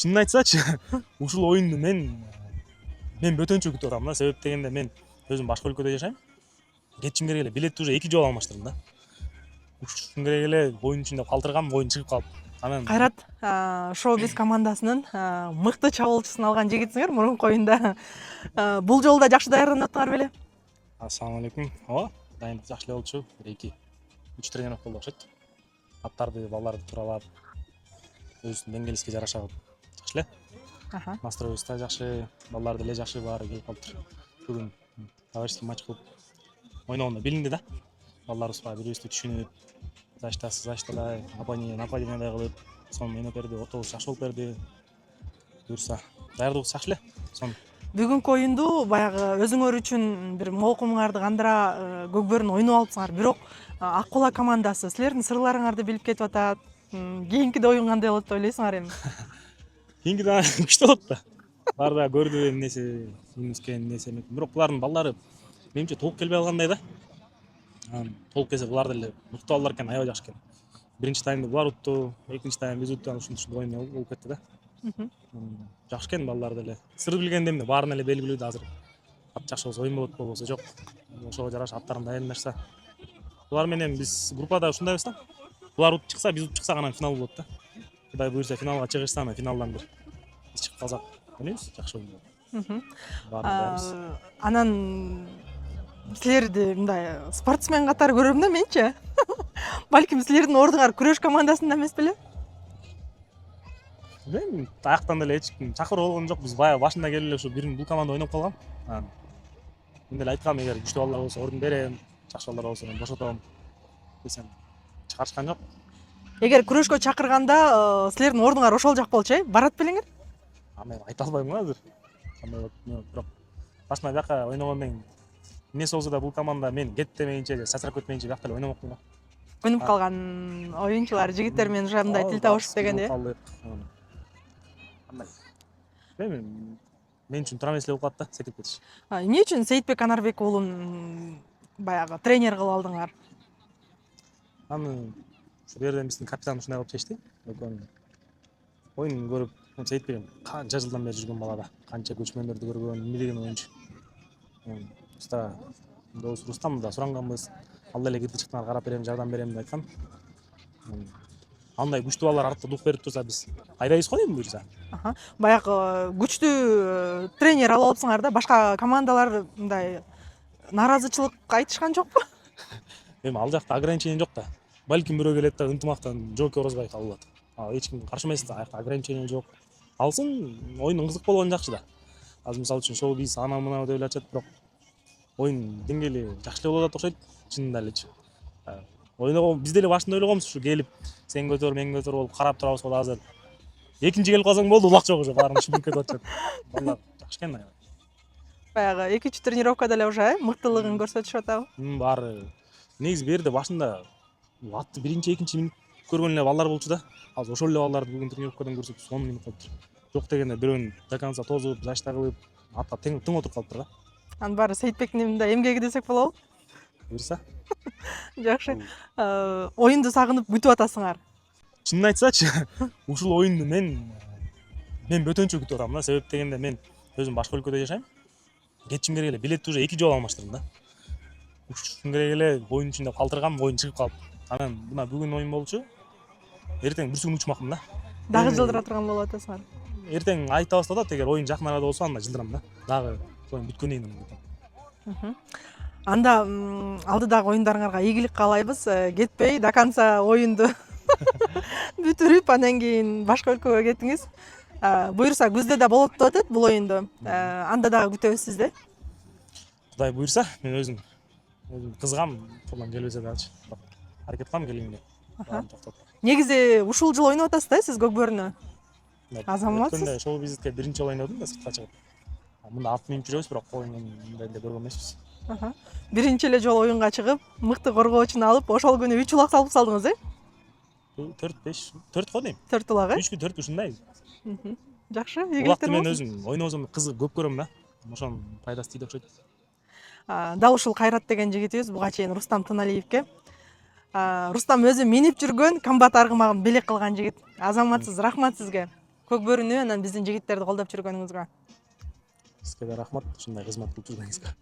Чынын айтсачы, ушул оюнду мен бөтөнчө күтүп атам да. Себеп дегенде мен өзүм башка өлкөдө жашайм. Кетишим керек эле. Билетти уже 2 жолу алмаштырдым да. Ушун керек эле оюн ичинде калтыргам, оюн чыгып калып. Анан Кайрат шоу-биз командасынын мыкты чабуулчусун алган жигитсиңер мурунку оюнда. Бул жолу да жакшы даярданып аттыңар беле? Ассаламу алейкум. Ооба, дайындык жакшы эле болчу. 2-3 тренировка болду окшойт. Аттарды, балдарды тууралап, өзүнүн деңгээлибизге жараша жакшы эле. Настроебиз да жакшы, балдар деле жакшы баары келип калыптыр. Бүгүн товарищеский матч кылып ойногондо билинди да. Балдарыбызга бири-бирибизди түшүнүп, защитада нападение кылып, сонун ойноп берди, ортобуз жакшы болуп берди. Буюрса, даярдыгыбыз жакшы эле. Сонун. Бүгүнкү оюнду баягы өзүңөр үчүн бир молкумуңарды кандыра Көкбөрүн ойноп алыпсыңар, бирок Ак-Кула командасы силердин сырларыңарды билип кетип атат. Кийинкиде оюн кандай болот деп ойлойсуңар эми? Кийинки да күчтүү болот да. Баары да көрдү эмнеси, үйүнүзгөн эмнеси эми. Бирок булардын балдары менимче толук келбей калгандай да. Толук келсе булар деле мыкты балдар экен, аябай жакшы экен. Биринчи таймда булар утту, экинчи тайм биз уттук, ушунчалык оюн болуп кетти да. Жакшы экен балдар деле. Сыр билгенде эмне, баарын эле белгилүү да азыр. Ат жакшы болсо оюн болот, болбосо жок. Ошого жараша аттарын даярдашса. Булар менен биз группада ушундайбыз да. Булар утуп чыкса, биз утуп чыксак анан финал болот да. Кудай буюрса финалга чыгышса, анан финалдан бир биз чыгып калсак, ойнойбуз, жакшы оюн болот. Баарын Анан силерди мындай спортсмен катары көрөм да менчи. Балким силердин ордуңар күрөш командасында эмес беле? Мен аяктан деле эч ким чакырып болгон жок. Биз баягы башында келип эле ушу бул команда ойноп калгам. Мен деле айткам, эгер күчтүү балдар болсо ордун берем, жакшы балдар болсо мен бошотом. Десем чыгарышкан жок. Эгер күрөшкө чакырганда силердин ордуңар ошол жак болчу, барат белеңер? Мен айта албайм го азыр. Кандай болот, бирок башында бияка ойногондон кийин эмнеси болсо да бул команда мен кет демейинче же чачырап кетмейинче биякта эле ойномокмун да. Өнүп калган оюнчулар, жигиттер менен уже мындай тил табышып дегенде. Мен үчүн туура эмес эле болуп калат да, секирип кетиш. Эмне үчүн Сейитбек Анарбек уулун баягы тренер кылып алдыңар? Аны ушул жерден биздин капитан ушундай кылып чечти. Оюн көрүп, Сейитбек канча жылдан бери жүргөн бала да, канча көчмөндөрдү көргөн, мийлеген оюнчу. Уста Рустамды да суранганбыз. Ал деле кыртычтан карап берем, жардам берем деп айткан. Андай күчтүү балдар артта дух берип турса, биз айдайбыз го эми буюрса. Баягы күчтүү тренер алып алыпсыңар да, башка командалар мындай нааразычылык айтышкан жокпу? Эми ал жакта ограничение жок да. Балким бирөө келет да, ынтымактан Жоки Орозбай кабыл алат. Эч ким каршы эмес да, аякта ограничение жок. Алсын, оюндун кызык болгону жакшы да. Азыр мисалы үчүн шоу-биз ана-мына деп эле атышат, бирок оюн деңгээли жакшы эле болуп атат окшойт, чынында элечи. Ойногон биз деле башында ойлогонбуз, ушу келип сен көтөр, мен көтөр болуп карап турабыз го да азыр. Экинчи келип калсаң болду, улак жок уже, баарын шүбүрүп кетип атышат. Балдар жакшы экен аябай. Баягы 2-3 тренировкада эле уже мыктылыгын көрсөтүшүп атабы? Баары негизи берде башында атты биринчи, экинчи минут көргөн эле балдар болчу да. Азыр ошол эле балдарды бүгүн тренировкадан көрсөк, сонун минут калыптыр. Жок дегенде бирөөнү до конца тозуп, защита кылып, атка тең отуруп калыптыр да. Анын баары Сейитбектин мындай эмгеги десек болобу? Буюрса. Жакшы. Оюнду сагынып күтүп атасыңар. Чынын айтсачы, ушул оюнду мен бөтөнчө күтүп атам да. Себеп дегенде мен өзүм башка өлкөдө жашайм. Кетишим керек эле. Билетти уже 2 жолу алмаштырдым да. Ушун керек эле оюн ичинде калтыргам, оюн чыгып калып. Анан мына бүгүн оюн болчу. Эртең бир сүгүн учмакмын да. Дагы жылдыра турган болуп атасыңар. Эртең айта баштадат, эгер оюн жакын арада болсо анда жылдырам да. Дагы оюн бүткөндөн кийин. Анда алдыдагы оюндарыңарга ийгилик каалайбыз. Кетпей до конца оюнду бүтүрүп, анан кийин башка өлкөгө кетиңиз. Буюрса күздө да болот деп атат бул оюнду. Анда дагы күтөбүз сизди. Кудай буюрса, мен өзүм кызыгам, колдон келбесе дагычы. Аракет кылам келгенге. Негизи ушул жыл ойноп атасыз да сиз Көкбөрүнө? Азаматсыз. Өткөндө шоу-визитке биринчи жолу ойнодум да, сыртка чыгып. Мында ат минип жүрөбүз, бирок оюнун мындай эле көргөн эмеспиз. Биринчи эле жолу оюнга чыгып, мыкты коргоочуну алып, ошол күнү 3 улак салып салдыңыз, 4 го дейм. 4 улак, 3 4 ушундай. Жакшы, Улакты мен өзүм ойносом кызык көп көрөм да. Ошонун пайдасы тийди окшойт. Дал ушул Кайрат деген жигитибиз буга чейин Рустам Тыналиевке. Рустам өзү минип жүргөн комбат аргымагын белек кылган жигит. Азаматсыз, рахмат сизге. көк бөрүнү анан биздин жигиттерди колдоп жүргөнүңүзгө. Сизге да рахмат ушундай кызмат кылып жүргөнүңүзгө.